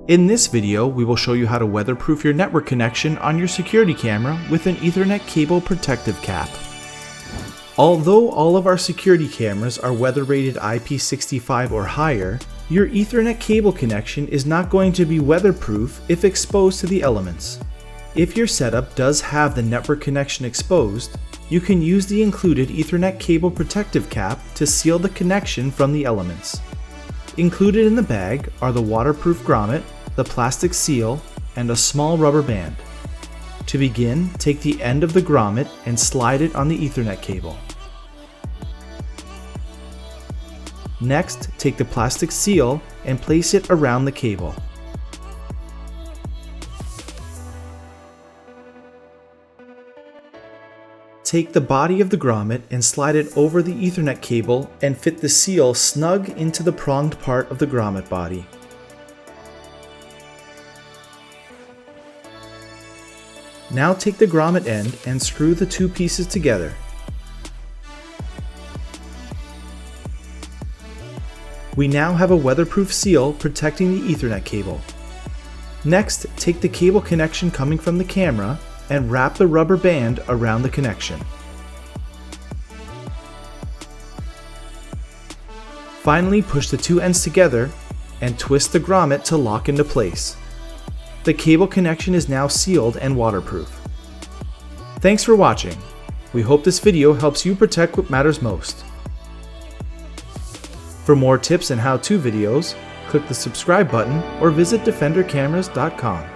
In this video, we will show you how to weatherproof your network connection on your security camera with an Ethernet cable protective cap. Although all of our security cameras are weather rated IP65 or higher, your Ethernet cable connection is not going to be weatherproof if exposed to the elements. If your setup does have the network connection exposed, you can use the included Ethernet cable protective cap to seal the connection from the elements. Included in the bag are the waterproof grommet, the plastic seal, and a small rubber band. To begin, take the end of the grommet and slide it on the Ethernet cable. Next, take the plastic seal and place it around the cable. Take the body of the grommet and slide it over the Ethernet cable and fit the seal snug into the pronged part of the grommet body. Now take the grommet end and screw the two pieces together. We now have a weatherproof seal protecting the Ethernet cable. Next, take the cable connection coming from the camera and wrap the rubber band around the connection. Finally, push the two ends together and twist the grommet to lock into place. The cable connection is now sealed and waterproof. Thanks for watching. We hope this video helps you protect what matters most. For more tips and how-to videos, click the subscribe button or visit defendercameras.com.